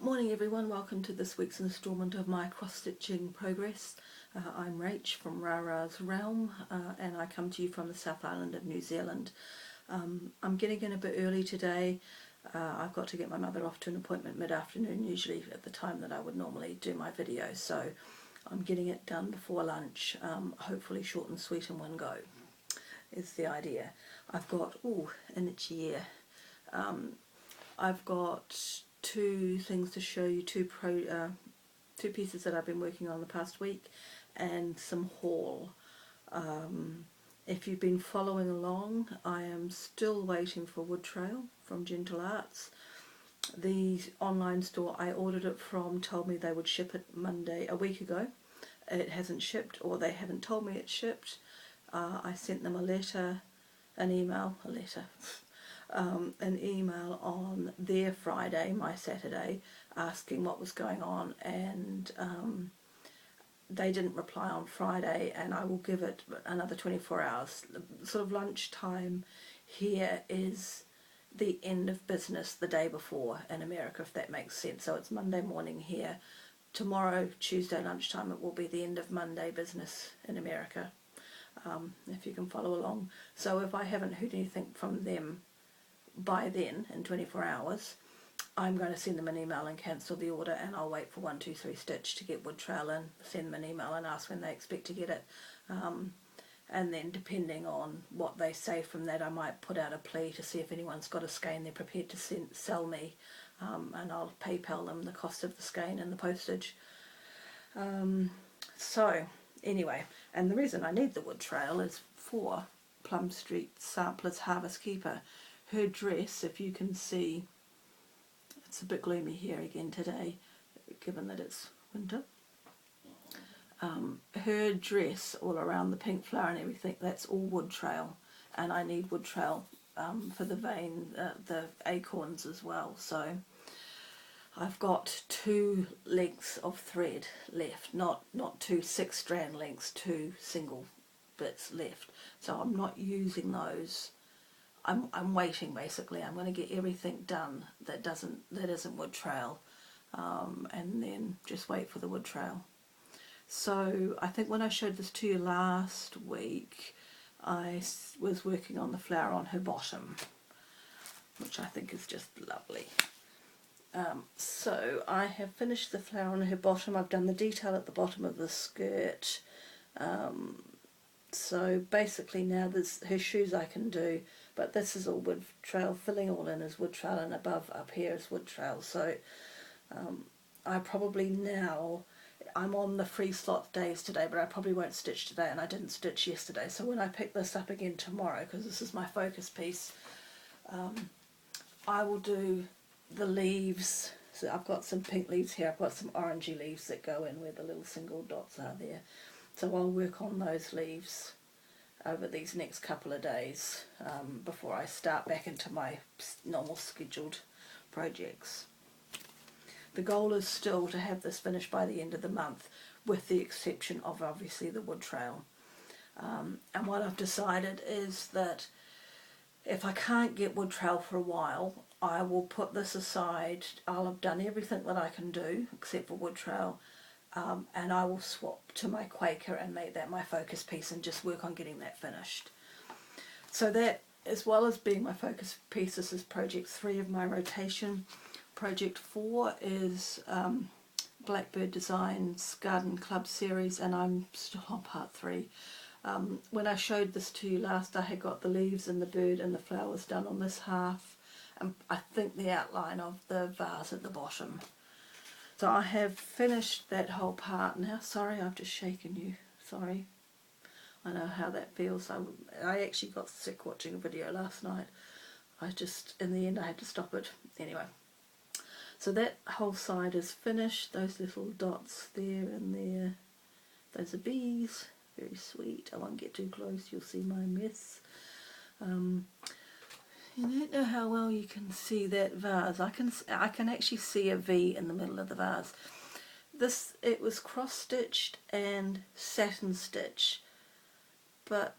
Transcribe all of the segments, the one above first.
Morning everyone, welcome to this week's instalment of my cross-stitching progress. I'm Rach from Rara's Realm and I come to you from the South Island of New Zealand. I'm getting in a bit early today. I've got to get my mother off to an appointment mid-afternoon, usually at the time that I would normally do my video, so I'm getting it done before lunch, hopefully short and sweet in one go is the idea. I've got, an itchy ear. I've got two things to show you, two pieces that I've been working on the past week and some haul. If you've been following along, I am still waiting for wood trail from Gentle Arts. The online store I ordered it from told me they would ship it Monday, a week ago. It hasn't shipped, or they haven't told me it's shipped. I sent them an email on their Friday, my Saturday, asking what was going on, and they didn't reply on Friday, and I will give it another 24 hours. Sort of lunchtime here is the end of business the day before in America, if that makes sense. So it's Monday morning here. Tomorrow, Tuesday lunchtime, it will be the end of Monday business in America, if you can follow along. So if I haven't heard anything from them by then, in 24 hours, I'm going to send them an email and cancel the order, and I'll wait for 123 Stitch to get wood trail in, send them an email and ask when they expect to get it, and then depending on what they say from that, I might put out a plea to see if anyone's got a skein they're prepared to sell me, and I'll PayPal them the cost of the skein and the postage. So anyway, and the reason I need the wood trail is for Plum Street Sampler's Harvest Keeper. Her dress, if you can see, it's a bit gloomy here again today, given that it's winter. Her dress, all around the pink flower and everything, that's all wood trail, and I need wood trail for the the acorns as well. So I've got 2 lengths of thread left, not 2 6-strand lengths, 2 single bits left. So I'm not using those. I'm waiting, basically. I'm going to get everything done that isn't wood trail, and then just wait for the wood trail. So I think when I showed this to you last week, I was working on the flower on her bottom, which I think is just lovely. So I have finished the flower on her bottom. I've done the detail at the bottom of the skirt. So basically now there's her shoes I can do, but this is all wood trail, filling all in is wood trail, and above up here is wood trail. So I probably now, I'm on the free slot days today, but I probably won't stitch today, and I didn't stitch yesterday. So when I pick this up again tomorrow, because this is my focus piece, I will do the leaves. So I've got some pink leaves here, I've got some orangey leaves that go in where the little single dots are there. So I'll work on those leaves over these next couple of days before I start back into my normal scheduled projects. The goal is still to have this finished by the end of the month, with the exception of obviously the wood trail. And what I've decided is that if I can't get wood trail for a while, I will put this aside. I'll have done everything that I can do except for wood trail, and I will swap to my Quaker and make that my focus piece and just work on getting that finished. So that, as well as being my focus piece, this is project 3 of my rotation. Project 4 is Blackbird Designs Garden Club series, and I'm still on part 3. When I showed this to you last, I had got the leaves and the bird and the flowers done on this half, and I think the outline of the vase at the bottom. So I have finished that whole part now. Sorry, I've just shaken you. Sorry. I know how that feels. I actually got sick watching a video last night. In the end I had to stop it. Anyway. So that whole side is finished. Those little dots there and there. Those are bees. Very sweet. I won't get too close. You'll see my mess. I don't know how well you can see that vase. I can actually see a V in the middle of the vase. It was cross stitched and satin stitch, but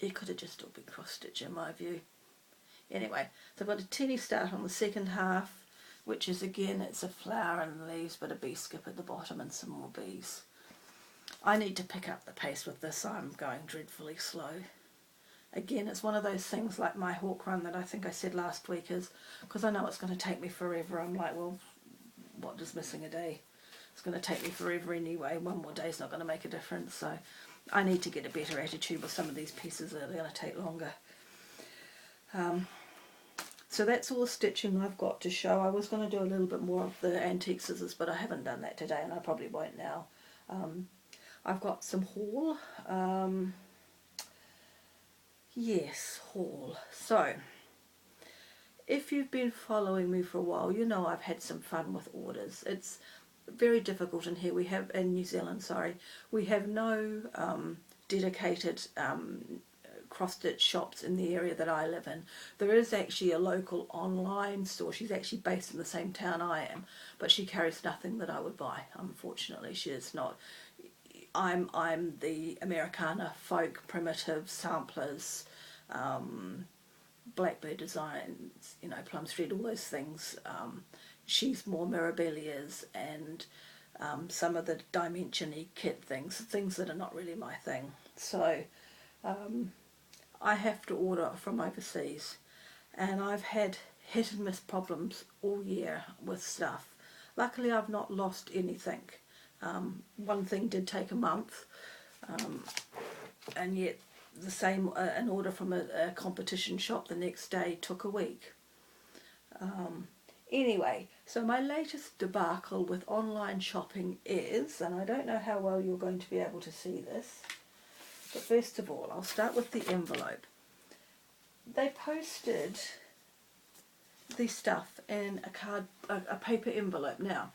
it could have just all been cross stitch in my view. Anyway, so I've got a teeny start on the second half. which is again, it's a flower and leaves, but a bee skip at the bottom and some more bees. I need to pick up the pace with this. I'm going dreadfully slow. Again, it's one of those things like my hawk run that I think I said last week, is because I know it's going to take me forever. I'm like, well, what does missing a day? It's going to take me forever anyway. One more day is not going to make a difference. So I need to get a better attitude with some of these pieces that are going to take longer. So that's all the stitching I've got to show. I was going to do a little bit more of the antique scissors, but I haven't done that today, and I probably won't now. I've got some haul. Yes, haul. So, if you've been following me for a while, you know I've had some fun with orders. It's very difficult in here. We have, in New Zealand, sorry, we have no dedicated cross-stitch shops in the area that I live in. There is actually a local online store. She's actually based in the same town I am, but she carries nothing that I would buy. Unfortunately, she is not. I'm the Americana, folk, primitive, samplers, Blackbird designs, you know, Plum Street, all those things. She's more Mirabilias and some of the dimension-y kit things that are not really my thing. So I have to order from overseas, and I've had hit and miss problems all year with stuff. Luckily, I've not lost anything. One thing did take a month, and yet the same, an order from a competition shop the next day took a week. Anyway, so my latest debacle with online shopping is, and I don't know how well you're going to be able to see this, but first of all, I'll start with the envelope. They posted the stuff in a paper envelope. Now,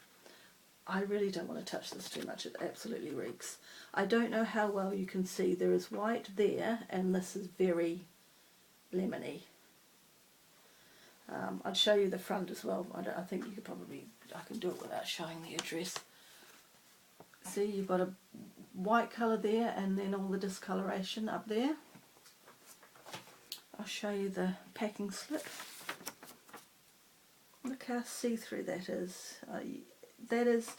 I really don't want to touch this too much. It absolutely reeks. I don't know how well you can see. There is white there, and this is very lemony. I'd show you the front as well. I think you could probably, I can do it without showing the address. See, you've got a white colour there, and then all the discoloration up there. I'll show you the packing slip. Look how see-through that is. That is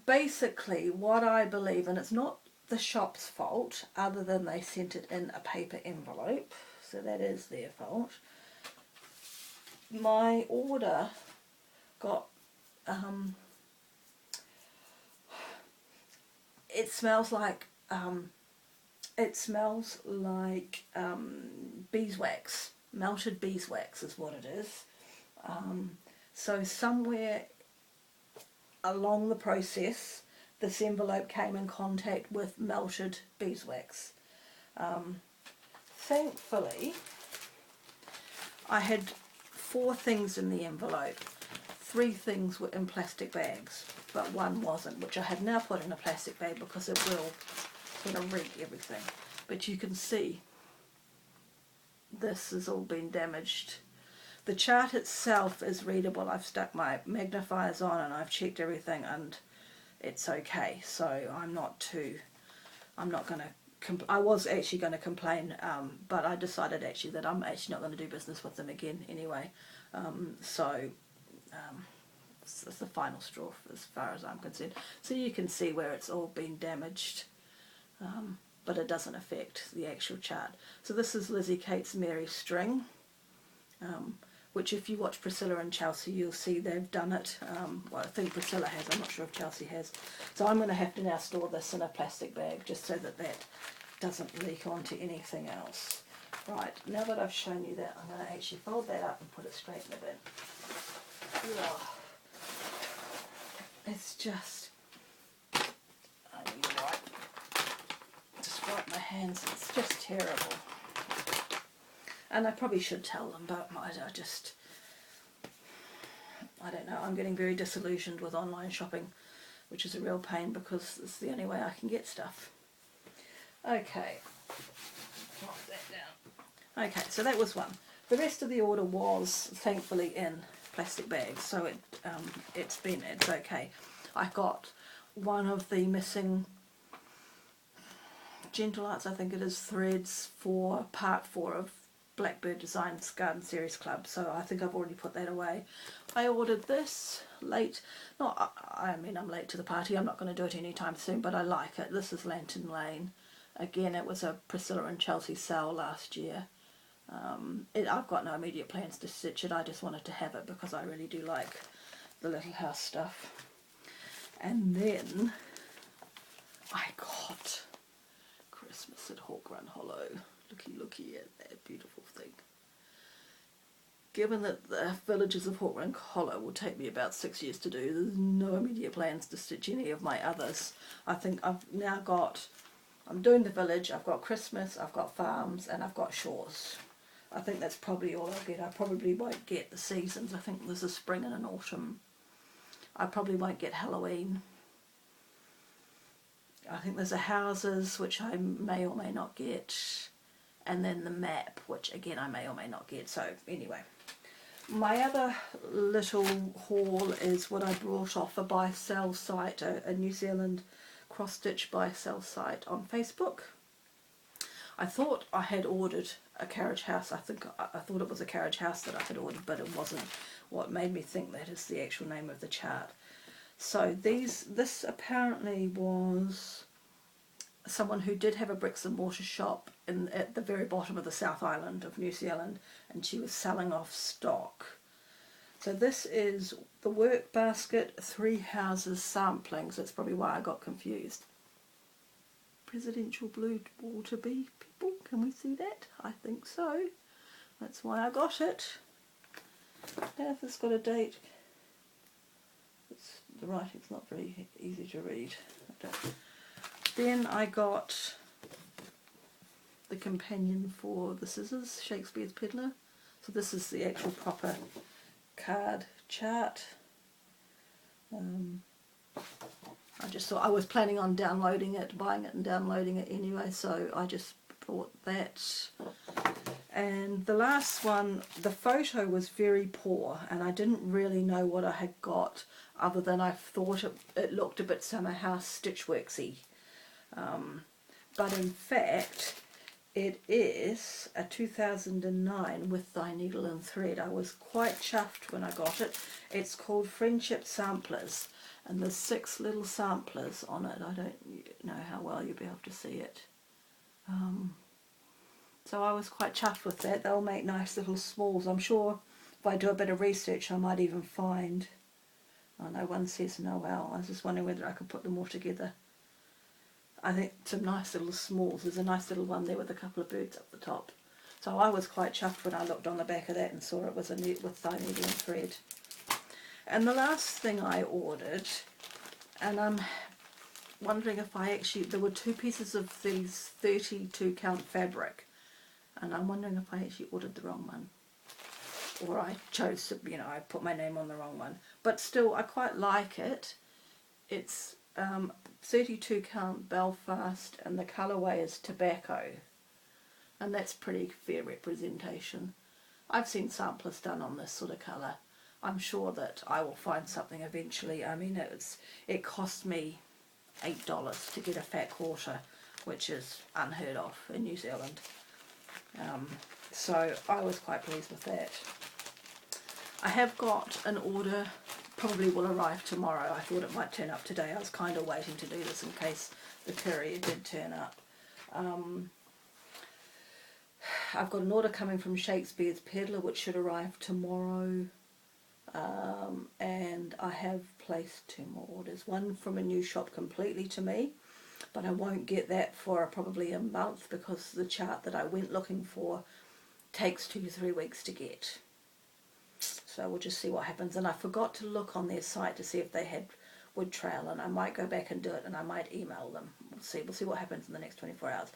basically what I believe, and it's not the shop's fault other than they sent it in a paper envelope, so that is their fault. My order got it smells like beeswax. Melted beeswax is what it is. So somewhere along the process, this envelope came in contact with melted beeswax. Thankfully, I had 4 things in the envelope. 3 things were in plastic bags, but 1 wasn't, which I have now put in a plastic bag because it will sort of wreck everything. But you can see this has all been damaged. The chart itself is readable. I've stuck my magnifiers on and I've checked everything, and it's okay. So I'm not going to, I was actually going to complain, but I decided actually that I'm actually not going to do business with them again anyway. It's the final straw as far as I'm concerned. So you can see where it's all been damaged, but it doesn't affect the actual chart. So this is Lizzie Kate's Mary string, which if you watch Priscilla and Chelsea, you'll see they've done it. Well, I think Priscilla has, I'm not sure if Chelsea has. So I'm going to have to now store this in a plastic bag just so that that doesn't leak onto anything else. Right, now that I've shown you that, I'm going to actually fold that up and put it straight in the bin. Ugh. It's just, I need to wipe my hands, it's just terrible. And I probably should tell them, but I don't know, I'm getting very disillusioned with online shopping, which is a real pain because it's the only way I can get stuff. Okay, drop that down. Okay, so that was one. The rest of the order was thankfully in plastic bags, so it's okay. I got one of the missing Gentle Arts, I think it is, threads for part 4 of Blackbird Designs Garden Series Club, so I think I've already put that away. I ordered this late, I mean I'm late to the party, I'm not going to do it anytime soon, but I like it. This is Lantern Lane. Again, it was a Priscilla and Chelsea sale last year. I've got no immediate plans to stitch it, I just wanted to have it because I really do like the little house stuff. And then I got Christmas at Hawk Run Hollow. Looky at that beautiful thing. Given that the Villages of Hawk Run Hollow will take me about 6 years to do, there's no immediate plans to stitch any of my others. I think I've now got, I'm doing the village, I've got Christmas, I've got farms, and I've got shores. I think that's probably all I'll get. I probably won't get the seasons. I think there's a spring and an autumn. I probably won't get Halloween. I think there's a houses, which I may or may not get. And then the map, which again I may or may not get. So anyway, my other little haul is what I brought off a buy-sell site, a New Zealand cross-stitch buy-sell site on Facebook. I thought I had ordered a carriage house. I thought it was a carriage house that I had ordered, but it wasn't. What made me think that is the actual name of the chart. So this apparently was someone who did have a bricks and mortar shop at the very bottom of the South Island of New Zealand, and she was selling off stock. So this is the work basket 3 houses samplings. That's probably why I got confused. Presidential blue water bee people, can we see that? I think so. That's why I got it. Now if it's got a date, the writing's not very easy to read. Then I got the companion for the scissors, Shakespeare's Peddler. So this is the actual proper card chart. I just thought, I was planning on downloading it, buying it and downloading it anyway, so I just bought that. And the last one, the photo was very poor and I didn't really know what I had got, other than I thought it looked a bit Summer House Stitchworksy. But in fact it is a 2009 With Thy Needle and Thread. I was quite chuffed when I got it. It's called Friendship Samplers, and there's 6 little samplers on it. I don't know how well you'll be able to see it. So I was quite chuffed with that. They'll make nice little smalls. I'm sure if I do a bit of research I might even find, oh no, one says Noel. I was just wondering whether I could put them all together. I think some nice little smalls. There's a nice little one there with a couple of birds up the top. So I was quite chuffed when I looked on the back of that and saw it was a With Thy Needle and Thread. And the last thing I ordered, and I'm wondering if there were 2 pieces of these 32 count fabric, and I'm wondering if I actually ordered the wrong one. Or I chose to, I put my name on the wrong one. But still, I quite like it. It's 32 count Belfast and the colourway is tobacco, and that's pretty fair representation. I've seen samplers done on this sort of colour. I'm sure that I will find something eventually. I mean, it cost me $8 to get a fat quarter, which is unheard of in New Zealand. So I was quite pleased with that. I have got an order, probably will arrive tomorrow. I thought it might turn up today. I was kind of waiting to do this in case the courier did turn up. I've got an order coming from Shakespeare's Peddler, which should arrive tomorrow. And I have placed 2 more orders. One from a new shop completely to me, but I won't get that for probably a month because the chart that I went looking for takes 2 to 3 weeks to get. So we'll just see what happens. And I forgot to look on their site to see if they had wood trail, and I might go back and do it, and I might email them. We'll see what happens in the next 24 hours.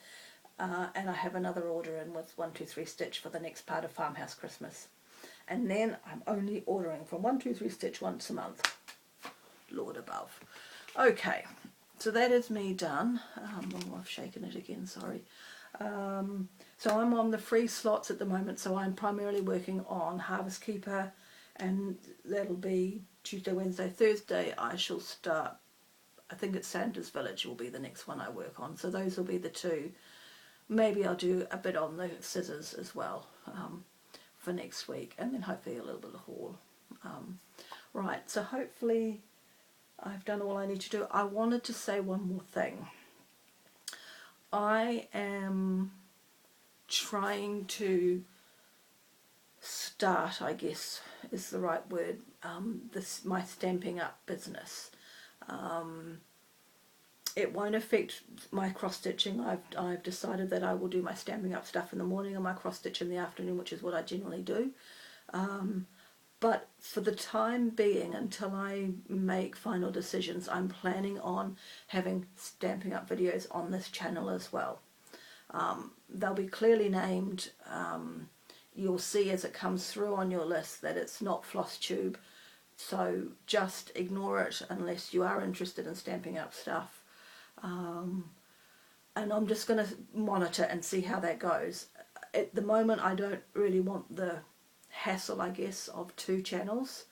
And I have another order in with 123 Stitch for the next part of Farmhouse Christmas. And then I'm only ordering from 123 Stitch once a month. Lord above. Okay, so that is me done. Oh, I've shaken it again, sorry. So I'm on the free slots at the moment, so I'm primarily working on Harvest Keeper, and that'll be Tuesday, Wednesday, Thursday. I shall start, I think it's Sanders Village will be the next one I work on, so those will be the 2 maybe I'll do a bit on the scissors as well for next week, and then hopefully a little bit of haul. Right, so hopefully I've done all I need to do. I wanted to say one more thing. I am trying to start, I guess is the right word, my Stampin' Up business. It won't affect my cross stitching. I've decided that I will do my Stampin' Up stuff in the morning and my cross stitch in the afternoon, which is what I generally do. But for the time being, until I make final decisions, I'm planning on having Stampin' Up videos on this channel as well. They'll be clearly named. You'll see as it comes through on your list that it's not Flosstube, so just ignore it unless you are interested in Stampin' Up stuff. And I'm just going to monitor and see how that goes. At the moment I don't really want the hassle, I guess, of 2 channels,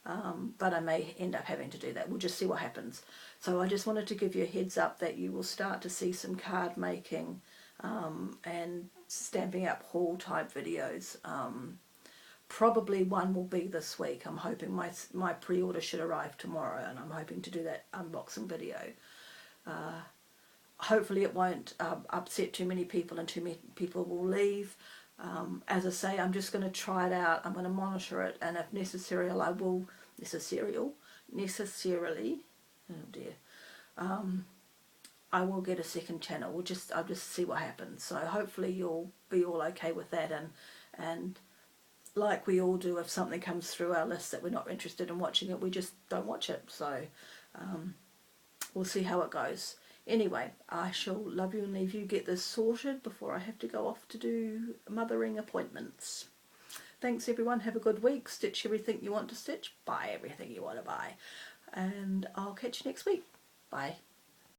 but I may end up having to do that. We'll just see what happens. So I just wanted to give you a heads up that you will start to see some card making and Stampin' Up haul type videos. Probably one will be this week. I'm hoping my pre-order should arrive tomorrow, and I'm hoping to do that unboxing video. Hopefully it won't upset too many people and too many people will leave. As I say, I'm just going to try it out. I'm going to monitor it, and if necessary, I will I will get a second channel. I'll just see what happens. So hopefully you'll be all okay with that, and like we all do, if something comes through our list that we're not interested in watching it, we just don't watch it. So we'll see how it goes. Anyway, I shall love you and leave you, get this sorted before I have to go off to do mothering appointments. Thanks everyone, have a good week, stitch everything you want to stitch, buy everything you want to buy, and I'll catch you next week. Bye.